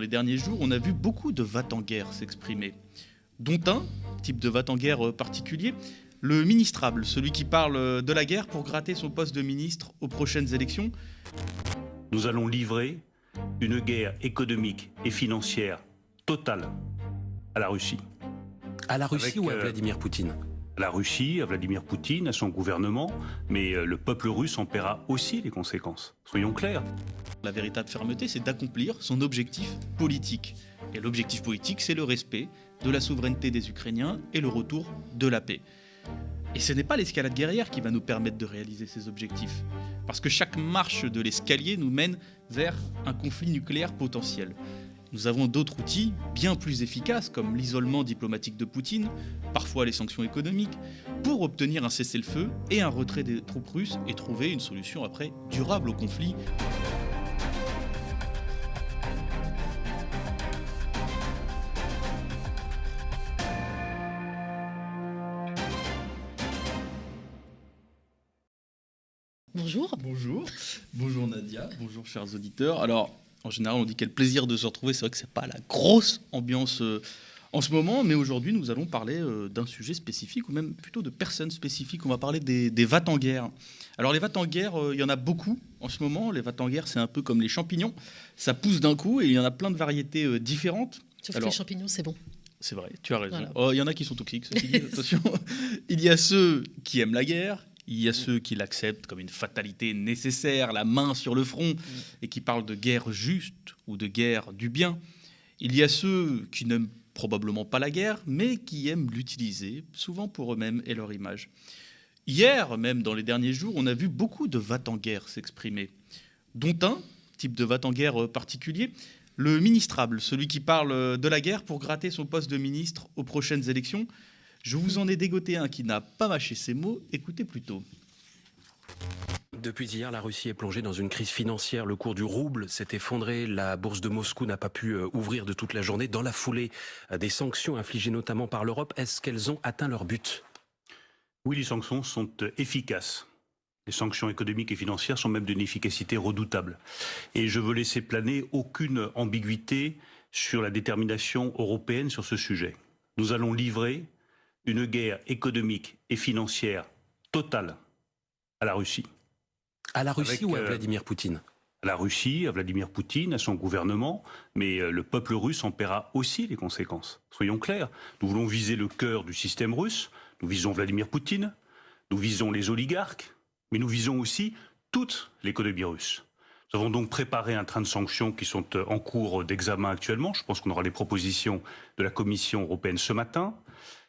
les derniers jours, on a vu beaucoup de va-t-en-guerre s'exprimer, dont un type de va-t-en-guerre particulier, le ministrable, celui qui parle de la guerre pour gratter son poste de ministre aux prochaines élections. Nous allons livrer une guerre économique et financière totale à la Russie. À la Russie ou à Vladimir Poutine? À la Russie, à Vladimir Poutine, à son gouvernement, mais le peuple russe en paiera aussi les conséquences. Soyons clairs. La véritable fermeté, c'est d'accomplir son objectif politique. Et l'objectif politique, c'est le respect de la souveraineté des Ukrainiens et le retour de la paix. Et ce n'est pas l'escalade guerrière qui va nous permettre de réaliser ces objectifs. Parce que chaque marche de l'escalier nous mène vers un conflit nucléaire potentiel. Nous avons d'autres outils bien plus efficaces, comme l'isolement diplomatique de Poutine, parfois les sanctions économiques, pour obtenir un cessez-le-feu et un retrait des troupes russes et trouver une solution après durable au conflit. Bonjour. Bonjour Nadia, bonjour chers auditeurs. Alors, en général, on dit quel plaisir de se retrouver. C'est vrai que c'est pas la grosse ambiance en ce moment, mais aujourd'hui, nous allons parler d'un sujet spécifique, ou même plutôt de personnes spécifiques. On va parler des va-t-en-guerre. Alors, les va-t-en-guerre, il y en a beaucoup en ce moment. Les va-t-en-guerre, c'est un peu comme les champignons. Ça pousse d'un coup et il y en a plein de variétés différentes. Sauf que les champignons, c'est bon. C'est vrai, tu as raison. Voilà. Oh, il y en a qui sont toxiques, ceci dit, attention. Il y a ceux qui aiment la guerre. Il y a ceux qui l'acceptent comme une fatalité nécessaire, la main sur le front, et qui parlent de guerre juste ou de guerre du bien. Il y a ceux qui n'aiment probablement pas la guerre, mais qui aiment l'utiliser, souvent pour eux-mêmes et leur image. Hier, même dans les derniers jours, on a vu beaucoup de va-t-en-guerre s'exprimer, dont un type de va-t-en-guerre particulier, le ministrable, celui qui parle de la guerre pour gratter son poste de ministre aux prochaines élections. Je vous en ai dégoté un qui n'a pas mâché ses mots. Écoutez plutôt. Depuis hier, la Russie est plongée dans une crise financière. Le cours du rouble s'est effondré. La bourse de Moscou n'a pas pu ouvrir de toute la journée. Dans la foulée des sanctions infligées notamment par l'Europe, est-ce qu'elles ont atteint leur but? Oui, les sanctions sont efficaces. Les sanctions économiques et financières sont même d'une efficacité redoutable. Et je veux laisser planer aucune ambiguïté sur la détermination européenne sur ce sujet. Nous allons livrer une guerre économique et financière totale à la Russie. À la Russie ou à Vladimir Poutine? À la Russie, à Vladimir Poutine, à son gouvernement, mais le peuple russe en paiera aussi les conséquences. Soyons clairs, nous voulons viser le cœur du système russe, nous visons Vladimir Poutine, nous visons les oligarques, mais nous visons aussi toute l'économie russe. Nous avons donc préparé un train de sanctions qui sont en cours d'examen actuellement. Je pense qu'on aura les propositions de la Commission européenne ce matin.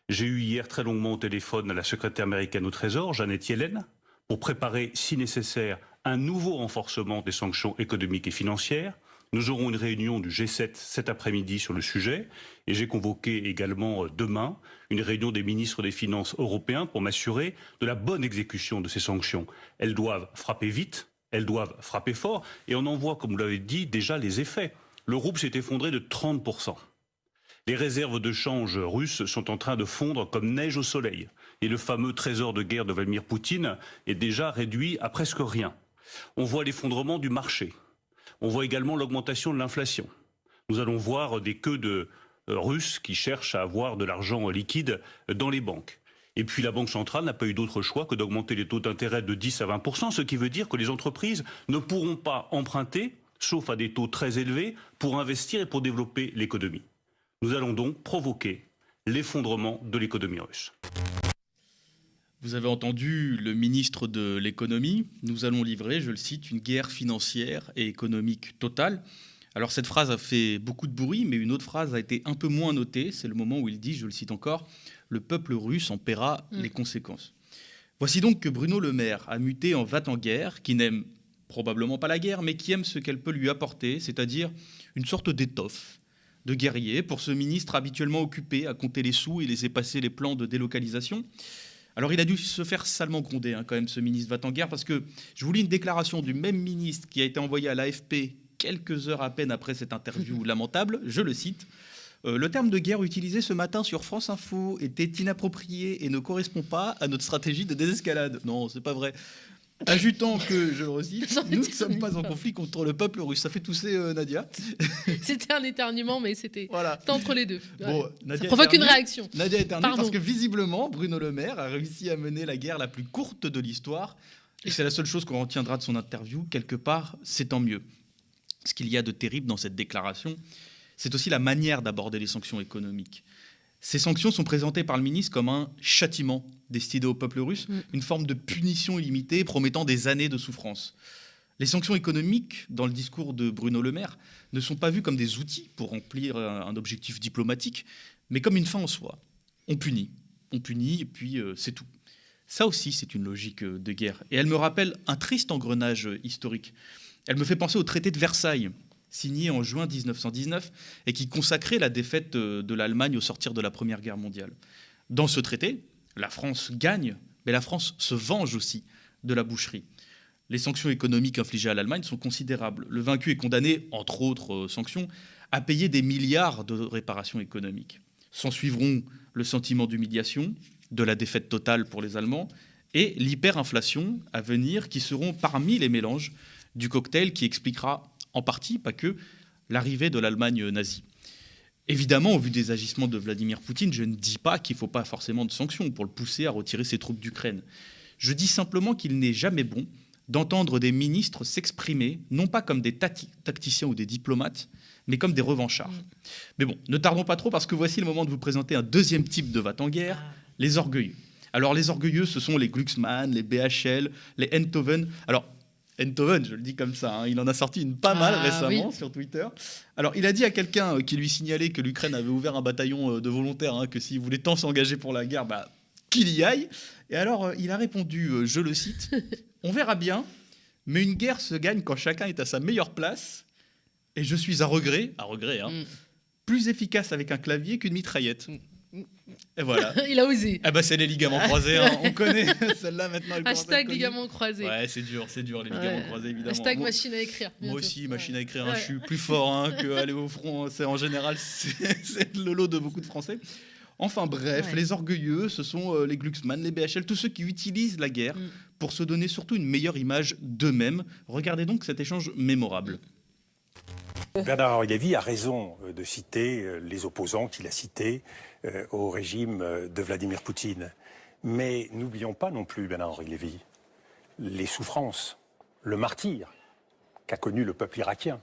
J'ai eu hier très longuement au téléphone la secrétaire américaine au Trésor, Janet Yellen, pour préparer, si nécessaire, un nouveau renforcement des sanctions économiques et financières. Nous aurons une réunion du G7 cet après-midi sur le sujet et j'ai convoqué également demain une réunion des ministres des Finances européens pour m'assurer de la bonne exécution de ces sanctions. Elles doivent frapper vite, elles doivent frapper fort et on en voit, comme vous l'avez dit, déjà les effets. Le rouble s'est effondré de 30%. Les réserves de change russes sont en train de fondre comme neige au soleil. Et le fameux trésor de guerre de Vladimir Poutine est déjà réduit à presque rien. On voit l'effondrement du marché. On voit également l'augmentation de l'inflation. Nous allons voir des queues de Russes qui cherchent à avoir de l'argent liquide dans les banques. Et puis la Banque centrale n'a pas eu d'autre choix que d'augmenter les taux d'intérêt de 10 à 20%, ce qui veut dire que les entreprises ne pourront pas emprunter, sauf à des taux très élevés, pour investir et pour développer l'économie. Nous allons donc provoquer l'effondrement de l'économie russe. Vous avez entendu le ministre de l'économie. Nous allons livrer, je le cite, une guerre financière et économique totale. Alors cette phrase a fait beaucoup de bruit, mais une autre phrase a été un peu moins notée. C'est le moment où il dit, je le cite encore, « Le peuple russe en paiera les conséquences ». Voici donc que Bruno Le Maire a muté en va-t-en-guerre, qui n'aime probablement pas la guerre, mais qui aime ce qu'elle peut lui apporter, c'est-à-dire une sorte d'étoffe de guerrier pour ce ministre habituellement occupé à compter les sous et laisser passer les plans de délocalisation. Alors il a dû se faire salement gronder quand même ce ministre va-t-en-guerre, parce que je vous lis une déclaration du même ministre qui a été envoyée à l'AFP quelques heures à peine après cette interview lamentable. Je le cite. Le terme de guerre utilisé ce matin sur France Info était inapproprié et ne correspond pas à notre stratégie de désescalade. Non, c'est pas vrai. Ajoutant que, je le redis, Sans nous ne sommes éternuement. pas en conflit contre le peuple russe. Ça fait tousser Nadia. C'était un éternuement, mais c'était Voilà. entre les deux. Bon, Ouais. Nadia Ça provoque une éternue. réaction. Nadia éternue Pardon. parce que visiblement, Bruno Le Maire a réussi à mener la guerre la plus courte de l'histoire. Et c'est la seule chose qu'on retiendra de son interview. Quelque part, c'est tant mieux. Ce qu'il y a de terrible dans cette déclaration, c'est aussi la manière d'aborder les sanctions économiques. Ces sanctions sont présentées par le ministre comme un châtiment destiné au peuple russe, une forme de punition illimitée promettant des années de souffrance. Les sanctions économiques, dans le discours de Bruno Le Maire, ne sont pas vues comme des outils pour remplir un objectif diplomatique, mais comme une fin en soi. On punit et puis c'est tout. Ça aussi, c'est une logique de guerre. Et elle me rappelle un triste engrenage historique. Elle me fait penser au traité de Versailles, signé en juin 1919 et qui consacrait la défaite de l'Allemagne au sortir de la Première Guerre mondiale. Dans ce traité, la France gagne, mais la France se venge aussi de la boucherie. Les sanctions économiques infligées à l'Allemagne sont considérables. Le vaincu est condamné, entre autres sanctions, à payer des milliards de réparations économiques. S'en suivront le sentiment d'humiliation, de la défaite totale pour les Allemands et l'hyperinflation à venir qui seront parmi les mélanges du cocktail qui expliquera en partie, pas que, l'arrivée de l'Allemagne nazie. Évidemment, au vu des agissements de Vladimir Poutine, je ne dis pas qu'il ne faut pas forcément de sanctions pour le pousser à retirer ses troupes d'Ukraine. Je dis simplement qu'il n'est jamais bon d'entendre des ministres s'exprimer, non pas comme des tacticiens ou des diplomates, mais comme des revanchards. Mais bon, ne tardons pas trop parce que voici le moment de vous présenter un deuxième type de va-t-en-guerre, les orgueilleux. Alors les orgueilleux, ce sont les Glucksmann, les BHL, les Enthoven. Alors Enthoven, je le dis comme ça, hein, il en a sorti une pas mal récemment sur Twitter. Alors il a dit à quelqu'un qui lui signalait que l'Ukraine avait ouvert un bataillon de volontaires, hein, que s'il voulait tant s'engager pour la guerre, qu'il y aille. Et alors il a répondu, je le cite, « On verra bien, mais une guerre se gagne quand chacun est à sa meilleure place. Et je suis à regret, plus efficace avec un clavier qu'une mitraillette. » Et voilà. Il a osé. Ah bah c'est les ligaments croisés, hein. On connaît celle-là maintenant. Hashtag ligaments croisés. Ouais, c'est dur les ligaments croisés évidemment. Hashtag machine à écrire. Moi aussi, machine à écrire, je suis plus fort que aller au front. C'est en général, c'est le lot de beaucoup de Français. Enfin bref, les orgueilleux, ce sont les Glucksmann, les BHL, tous ceux qui utilisent la guerre pour se donner surtout une meilleure image d'eux-mêmes. Regardez donc cet échange mémorable. Bernard-Henri Lévy a raison de citer les opposants qu'il a cités au régime de Vladimir Poutine. Mais n'oublions pas non plus, Bernard-Henri Lévy, les souffrances, le martyre qu'a connu le peuple irakien,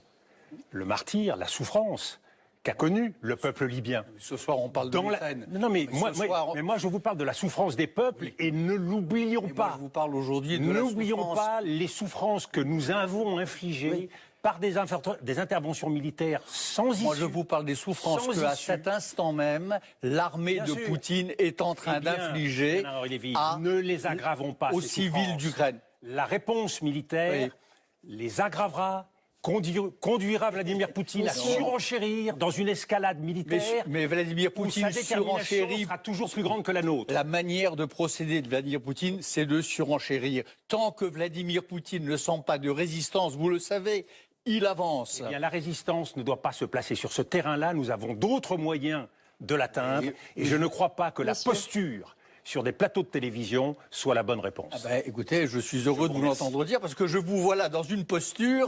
le martyre, la souffrance qu'a connu le peuple libyen. Ce soir, on parle de l'Ukraine. Non, mais moi, je vous parle de la souffrance des peuples et ne l'oublions pas. Moi, je vous parle aujourd'hui de N'oublions pas les souffrances que nous avons infligées par des interventions militaires sans issue. Moi, je vous parle des souffrances qu'à cet instant même, l'armée de Poutine est en train d'infliger ne les aggravons pas, aux civils d'Ukraine. La réponse militaire les aggravera, conduira Vladimir Poutine à surenchérir dans une escalade militaire. Mais Vladimir Poutine surenchérit sera toujours plus grande que la nôtre. La manière de procéder de Vladimir Poutine, c'est de surenchérir. Tant que Vladimir Poutine ne sent pas de résistance, vous le savez, il avance. Eh bien, la résistance ne doit pas se placer sur ce terrain-là. Nous avons d'autres moyens de l'atteindre. Et je ne crois pas que la posture sur des plateaux de télévision soit la bonne réponse. Écoutez, je suis heureux de vous l'entendre dire parce que je vous vois là dans une posture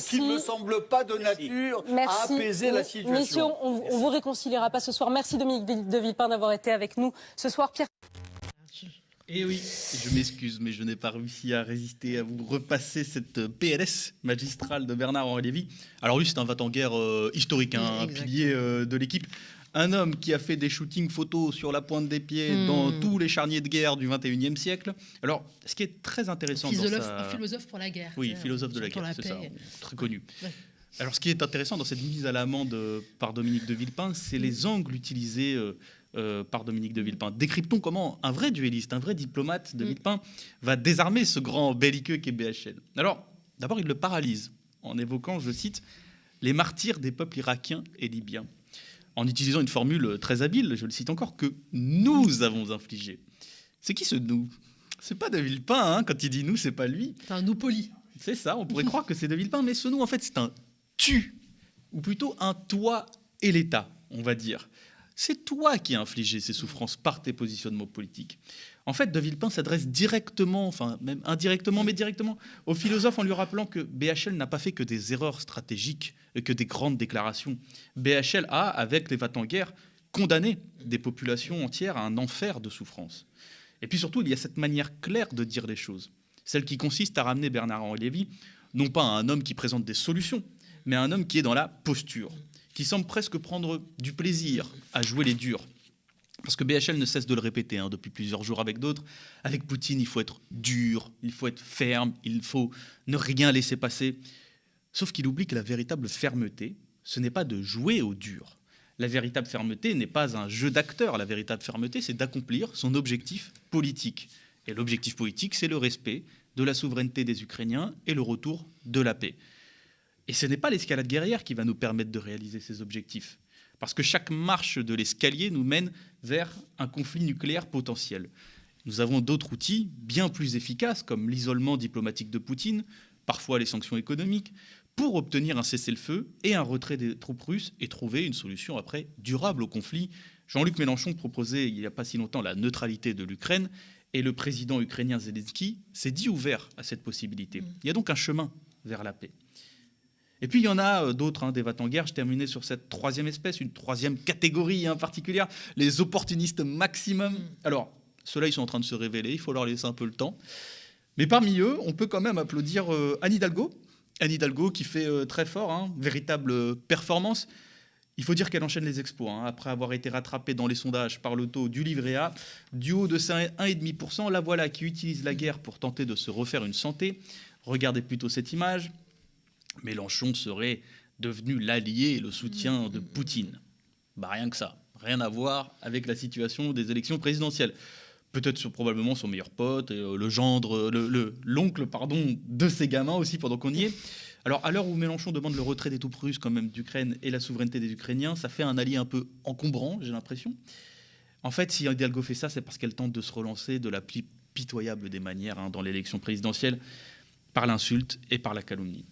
qui ne me semble pas de nature à apaiser la situation. On vous réconciliera pas ce soir. Merci Dominique de Villepin d'avoir été avec nous ce soir. Pierre. Et oui, je m'excuse, mais je n'ai pas réussi à résister à vous repasser cette PLS magistrale de Bernard-Henri Lévy. Alors lui, c'est un va-t-en-guerre historique, un pilier de l'équipe. Un homme qui a fait des shootings photos sur la pointe des pieds dans tous les charniers de guerre du 21e siècle. Alors, ce qui est très intéressant Un philosophe pour la guerre. Oui, philosophe de la guerre, c'est ça, très connu. Ouais. Alors, ce qui est intéressant dans cette mise à l'amende par Dominique de Villepin, c'est les angles utilisés par Dominique de Villepin. Décryptons comment un vrai duelliste, un vrai diplomate de Villepin va désarmer ce grand belliqueux qu'est BHL. Alors, d'abord, il le paralyse en évoquant, je cite, « les martyrs des peuples irakiens et libyens », en utilisant une formule très habile, je le cite encore, que nous avons infligé. C'est qui ce nous? C'est pas de Villepin, hein, quand il dit nous, c'est pas lui. C'est un nous poli. C'est ça, on pourrait croire que c'est de Villepin, mais ce nous, en fait, c'est un tu, ou plutôt un toi et l'État, on va dire. C'est toi qui as infligé ces souffrances par tes positionnements politiques. En fait, De Villepin s'adresse directement, enfin même indirectement, mais directement, au philosophe en lui rappelant que BHL n'a pas fait que des erreurs stratégiques, que des grandes déclarations. BHL a, avec les va-t-en-guerre, condamné des populations entières à un enfer de souffrance. Et puis surtout, il y a cette manière claire de dire les choses, celle qui consiste à ramener Bernard-Henri Lévy, non pas à un homme qui présente des solutions, mais à un homme qui est dans la posture, qui semble presque prendre du plaisir à jouer les durs. Parce que BHL ne cesse de le répéter depuis plusieurs jours avec d'autres. Avec Poutine, il faut être dur, il faut être ferme, il faut ne rien laisser passer. Sauf qu'il oublie que la véritable fermeté, ce n'est pas de jouer au dur. La véritable fermeté n'est pas un jeu d'acteur. La véritable fermeté, c'est d'accomplir son objectif politique. Et l'objectif politique, c'est le respect de la souveraineté des Ukrainiens et le retour de la paix. Et ce n'est pas l'escalade guerrière qui va nous permettre de réaliser ces objectifs. Parce que chaque marche de l'escalier nous mène vers un conflit nucléaire potentiel. Nous avons d'autres outils bien plus efficaces, comme l'isolement diplomatique de Poutine, parfois les sanctions économiques, pour obtenir un cessez-le-feu et un retrait des troupes russes et trouver une solution après durable au conflit. Jean-Luc Mélenchon proposait il n'y a pas si longtemps la neutralité de l'Ukraine et le président ukrainien Zelensky s'est dit ouvert à cette possibilité. Il y a donc un chemin vers la paix. Et puis il y en a d'autres, des va-t-en-guerre. Je terminais sur cette troisième espèce, une troisième catégorie particulière, les opportunistes maximum. Alors, ceux-là, ils sont en train de se révéler, il faut leur laisser un peu le temps. Mais parmi eux, on peut quand même applaudir Anne Hidalgo. Anne Hidalgo qui fait très fort, véritable performance. Il faut dire qu'elle enchaîne les exploits. Après avoir été rattrapée dans les sondages par le taux du livret A, du haut de 1,5%, la voilà qui utilise la guerre pour tenter de se refaire une santé. Regardez plutôt cette image. Mélenchon serait devenu l'allié et le soutien de Poutine. Rien que ça. Rien à voir avec la situation des élections présidentielles. Peut-être probablement son meilleur pote, le gendre, l'oncle de ses gamins aussi pendant qu'on y est. Alors à l'heure où Mélenchon demande le retrait des troupes russes quand même d'Ukraine et la souveraineté des Ukrainiens, ça fait un allié un peu encombrant, j'ai l'impression. En fait, si Hidalgo fait ça, c'est parce qu'elle tente de se relancer de la plus pitoyable des manières dans l'élection présidentielle, par l'insulte et par la calomnie.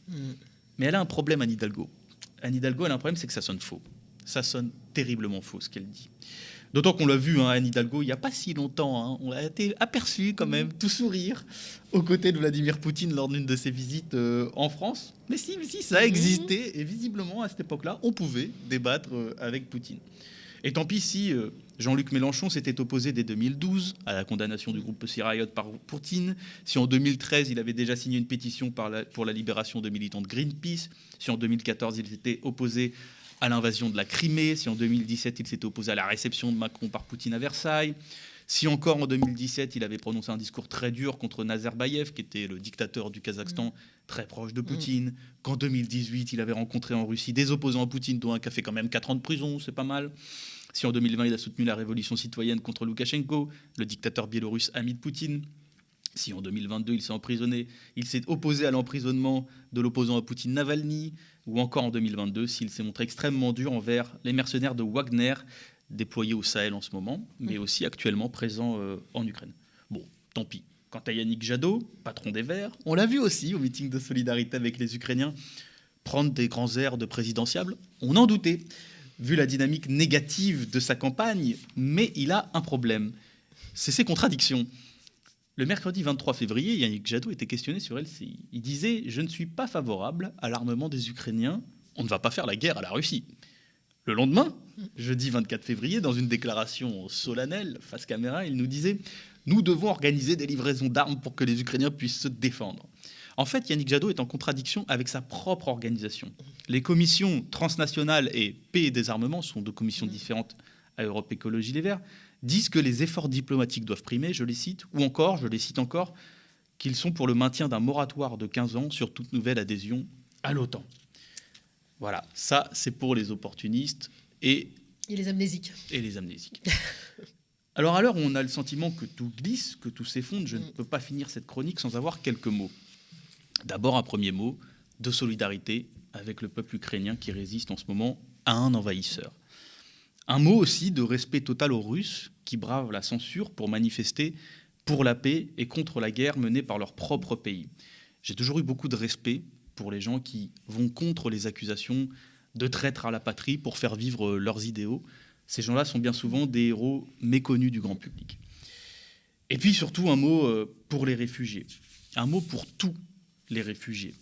Mais elle a un problème, Anne Hidalgo. Anne Hidalgo, elle a un problème, c'est que ça sonne faux. Ça sonne terriblement faux, ce qu'elle dit. D'autant qu'on l'a vu, Anne Hidalgo, il n'y a pas si longtemps. On a été aperçu quand même, tout sourire, aux côtés de Vladimir Poutine lors d'une de ses visites en France. Mais si, ça existait. Et visiblement, à cette époque-là, on pouvait débattre avec Poutine. Et tant pis si Jean-Luc Mélenchon s'était opposé dès 2012 à la condamnation du groupe Pussy Riot par Poutine, si en 2013 il avait déjà signé une pétition pour la libération de militants de Greenpeace, si en 2014 il s'était opposé à l'invasion de la Crimée, si en 2017 il s'était opposé à la réception de Macron par Poutine à Versailles, si encore en 2017 il avait prononcé un discours très dur contre Nazarbayev, qui était le dictateur du Kazakhstan, très proche de Poutine, qu'en 2018 il avait rencontré en Russie des opposants à Poutine, dont un qui a fait quand même 4 ans de prison, c'est pas mal. Si en 2020 il a soutenu la révolution citoyenne contre Loukachenko, le dictateur biélorusse ami de Poutine. Si en 2022 il s'est emprisonné, il s'est opposé à l'emprisonnement de l'opposant à Poutine Navalny, ou encore en 2022 s'il s'est montré extrêmement dur envers les mercenaires de Wagner, déployés au Sahel en ce moment, mais aussi actuellement présents en Ukraine. Bon, tant pis. Quant à Yannick Jadot, patron des Verts, on l'a vu aussi au meeting de solidarité avec les Ukrainiens, prendre des grands airs de présidentiable, on en doutait, vu la dynamique négative de sa campagne, mais il a un problème. C'est ses contradictions. Le mercredi 23 février, Yannick Jadot était questionné sur LCI. Il disait « Je ne suis pas favorable à l'armement des Ukrainiens, on ne va pas faire la guerre à la Russie ». Le lendemain, jeudi 24 février, dans une déclaration solennelle, face caméra, il nous disait « Nous devons organiser des livraisons d'armes pour que les Ukrainiens puissent se défendre ». En fait, Yannick Jadot est en contradiction avec sa propre organisation. Les commissions transnationales et paix et désarmement sont deux commissions différentes à Europe Écologie Les Verts, disent que les efforts diplomatiques doivent primer, je les cite, ou encore, je les cite encore, qu'ils sont pour le maintien d'un moratoire de 15 ans sur toute nouvelle adhésion à l'OTAN. Voilà, ça c'est pour les opportunistes et les amnésiques. Alors à l'heure où on a le sentiment que tout glisse, que tout s'effondre, je ne peux pas finir cette chronique sans avoir quelques mots. D'abord un premier mot de solidarité avec le peuple ukrainien qui résiste en ce moment à un envahisseur. Un mot aussi de respect total aux Russes qui bravent la censure pour manifester pour la paix et contre la guerre menée par leur propre pays. J'ai toujours eu beaucoup de respect pour les gens qui vont contre les accusations de traîtres à la patrie pour faire vivre leurs idéaux. Ces gens-là sont bien souvent des héros méconnus du grand public. Et puis surtout un mot pour les réfugiés, un mot pour tous les réfugiés.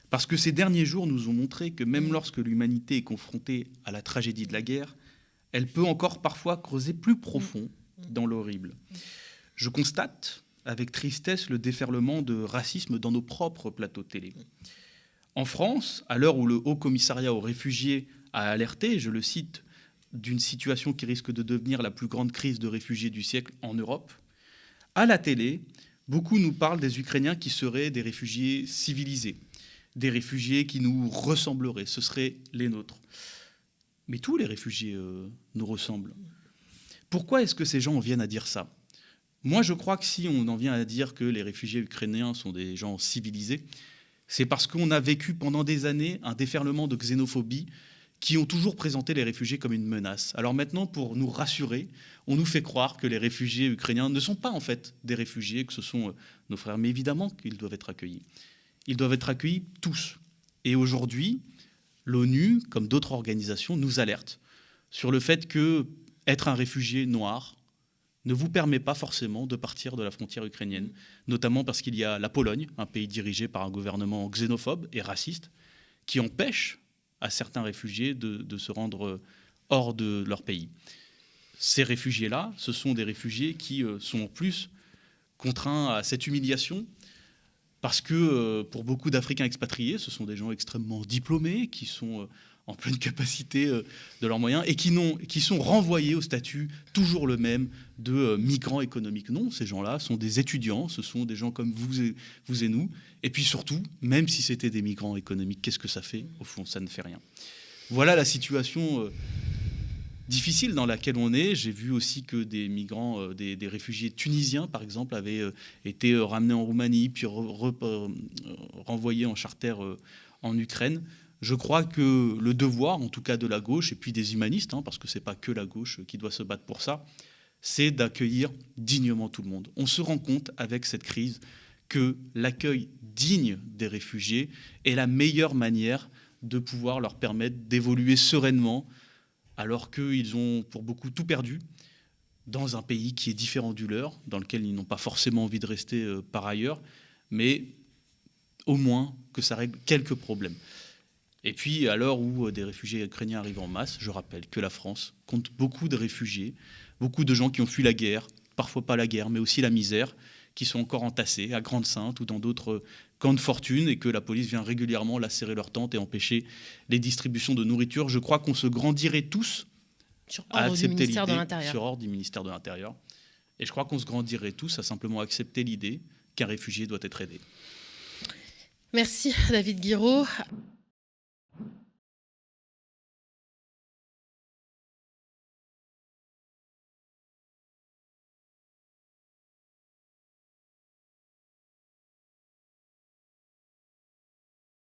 Parce que ces derniers jours nous ont montré que même lorsque l'humanité est confrontée à la tragédie de la guerre, elle peut encore parfois creuser plus profond dans l'horrible. Je constate avec tristesse le déferlement de racisme dans nos propres plateaux de télé. En France, à l'heure où le Haut Commissariat aux réfugiés a alerté, je le cite, d'une situation qui risque de devenir la plus grande crise de réfugiés du siècle en Europe, à la télé, beaucoup nous parlent des Ukrainiens qui seraient des réfugiés civilisés, des réfugiés qui nous ressembleraient, ce seraient les nôtres. Mais tous les réfugiés nous ressemblent. Pourquoi est-ce que ces gens en viennent à dire ça ? Moi, je crois que si on en vient à dire que les réfugiés ukrainiens sont des gens civilisés, c'est parce qu'on a vécu pendant des années un déferlement de xénophobie qui ont toujours présenté les réfugiés comme une menace. Alors maintenant, pour nous rassurer, on nous fait croire que les réfugiés ukrainiens ne sont pas en fait des réfugiés, que ce sont nos frères. Mais évidemment qu'ils doivent être accueillis. Ils doivent être accueillis tous. Et aujourd'hui, l'ONU, comme d'autres organisations, nous alerte sur le fait que être un réfugié noir ne vous permet pas forcément de partir de la frontière ukrainienne, notamment parce qu'il y a la Pologne, un pays dirigé par un gouvernement xénophobe et raciste, qui empêche à certains réfugiés de se rendre hors de leur pays. Ces réfugiés-là, ce sont des réfugiés qui sont en plus contraints à cette humiliation parce que pour beaucoup d'Africains expatriés, ce sont des gens extrêmement diplômés qui sont en pleine capacité de leurs moyens et qui sont renvoyés au statut toujours le même de migrants économiques. Non, ces gens-là sont des étudiants, ce sont des gens comme vous et nous. Et puis surtout, même si c'était des migrants économiques, qu'est-ce que ça fait ? Au fond, ça ne fait rien. Voilà la situation difficile dans laquelle on est. J'ai vu aussi que des migrants, des réfugiés tunisiens, par exemple, avaient été ramenés en Roumanie, puis renvoyés en charter en Ukraine. Je crois que le devoir, en tout cas de la gauche, et puis des humanistes, parce que ce n'est pas que la gauche qui doit se battre pour ça, c'est d'accueillir dignement tout le monde. On se rend compte avec cette crise que l'accueil digne des réfugiés est la meilleure manière de pouvoir leur permettre d'évoluer sereinement, alors qu'ils ont pour beaucoup tout perdu dans un pays qui est différent du leur, dans lequel ils n'ont pas forcément envie de rester par ailleurs, mais au moins que ça règle quelques problèmes. Et puis, à l'heure où des réfugiés ukrainiens arrivent en masse, je rappelle que la France compte beaucoup de réfugiés, beaucoup de gens qui ont fui la guerre, parfois pas la guerre, mais aussi la misère, qui sont encore entassés à Grande-Synthe ou dans d'autres camps de fortune, et que la police vient régulièrement lacérer leurs tentes et empêcher les distributions de nourriture. Je crois qu'on se grandirait tous à accepter l'idée, sur ordre du ministère de l'Intérieur. Et je crois qu'on se grandirait tous à simplement accepter l'idée qu'un réfugié doit être aidé. Merci David Guiraud.